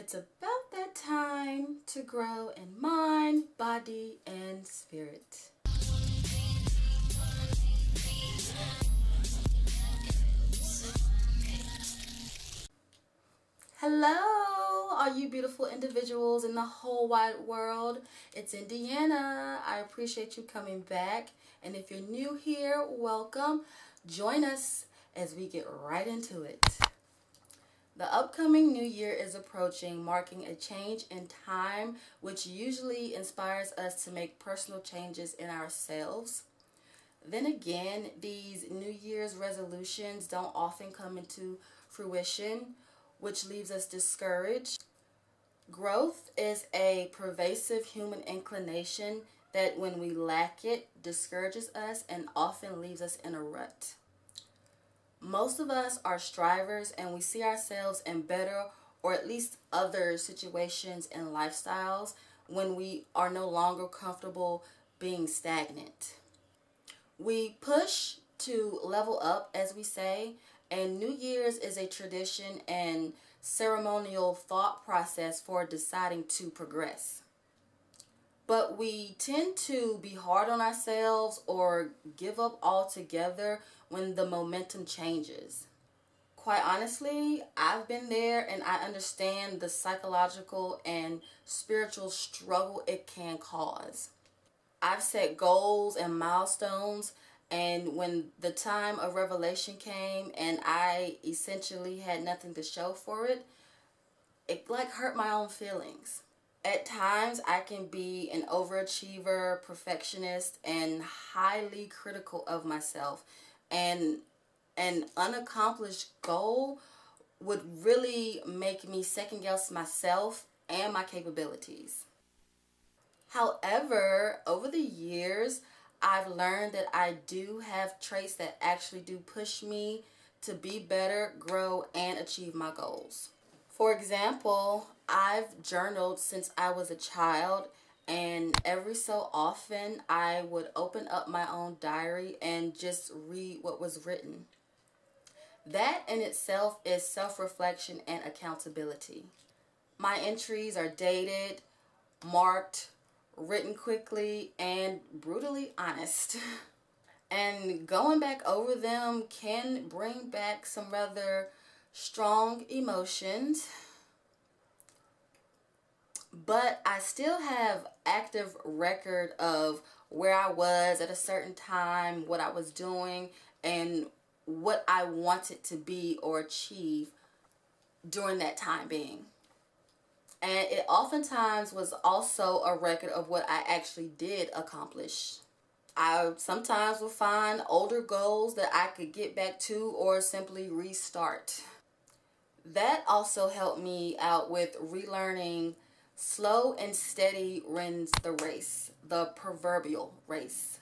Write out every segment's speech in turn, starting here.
It's about that time to grow in mind, body, and spirit. Hello, all you beautiful individuals in the whole wide world. It's Indiana. I appreciate you coming back. And if you're new here, welcome. Join us as we get right into it. The upcoming new year is approaching, marking a change in time, which usually inspires us to make personal changes in ourselves. Then again, these New Year's resolutions don't often come into fruition, which leaves us discouraged. Growth is a pervasive human inclination that, when we lack it, discourages us and often leaves us in a rut. Most of us are strivers, and we see ourselves in better or at least other situations and lifestyles when we are no longer comfortable being stagnant. We push to level up, as we say, and New Year's is a tradition and ceremonial thought process for deciding to progress. But we tend to be hard on ourselves or give up altogether when the momentum changes. Quite honestly, I've been there and I understand the psychological and spiritual struggle it can cause. I've set goals and milestones, and when the time of revelation came and I essentially had nothing to show for it, it like hurt my own feelings. At times, I can be an overachiever, perfectionist, and highly critical of myself. And an unaccomplished goal would really make me second guess myself and my capabilities. However, over the years, I've learned that I do have traits that actually do push me to be better, grow, and achieve my goals. For example, I've journaled since I was a child, and every so often I would open up my own diary and just read what was written. That in itself is self-reflection and accountability. My entries are dated, marked, written quickly, and brutally honest. And going back over them can bring back some rather strong emotions. But I still have active record of where I was at a certain time, what I was doing, and what I wanted to be or achieve during that time being. And it oftentimes was also a record of what I actually did accomplish. I sometimes will find older goals that I could get back to or simply restart. That also helped me out with relearning slow and steady wins the race, the proverbial race.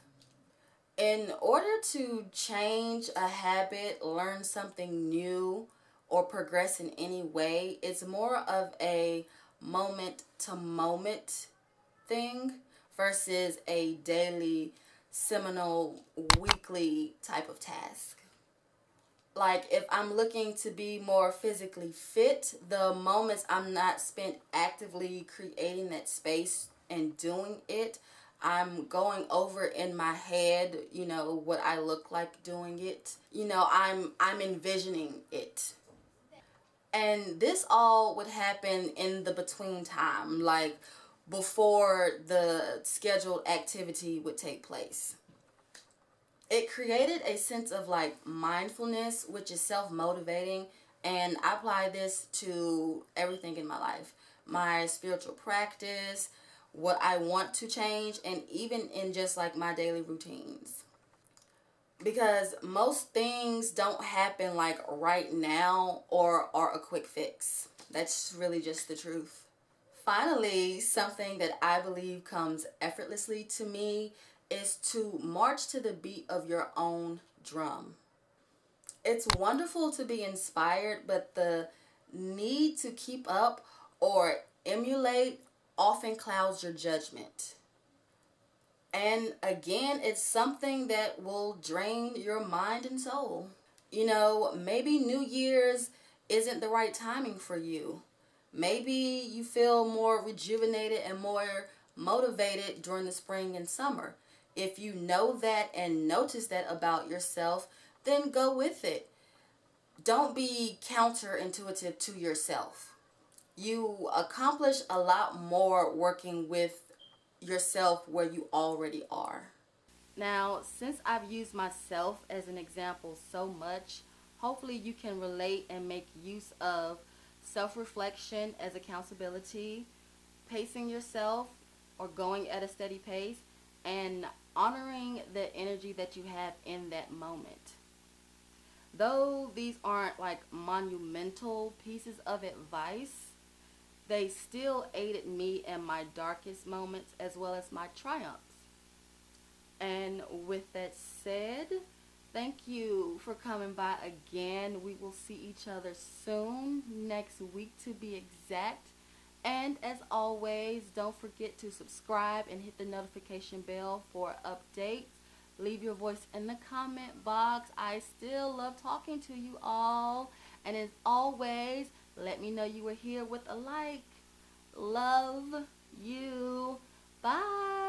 In order to change a habit, learn something new, or progress in any way, it's more of a moment to moment thing versus a daily, seminal, weekly type of task. Like if I'm looking to be more physically fit, the moments I'm not spent actively creating that space and doing it, I'm going over in my head, what I look like doing it. I'm envisioning it. And this all would happen in the between time, like before the scheduled activity would take place. It created a sense of mindfulness, which is self-motivating, and I apply this to everything in my life. My spiritual practice, what I want to change, and even in just my daily routines. Because most things don't happen right now or are a quick fix. That's really just the truth. Finally, something that I believe comes effortlessly to me is to march to the beat of your own drum. It's wonderful to be inspired, but the need to keep up or emulate often clouds your judgment. And again, it's something that will drain your mind and soul. Maybe New Year's isn't the right timing for you. Maybe you feel more rejuvenated and more motivated during the spring and summer. If you know that and notice that about yourself, then go with it. Don't be counterintuitive to yourself. You accomplish a lot more working with yourself where you already are. Now, since I've used myself as an example so much, hopefully you can relate and make use of self-reflection as accountability, pacing yourself or going at a steady pace, and honoring the energy that you have in that moment. Though these aren't like monumental pieces of advice, they still aided me in my darkest moments as well as my triumphs. And with that said, thank you for coming by again. We will see each other soon, next week to be exact. And as always, don't forget to subscribe and hit the notification bell for updates. Leave your voice in the comment box. I still love talking to you all. And as always, let me know you were here with a like. Love you. Bye.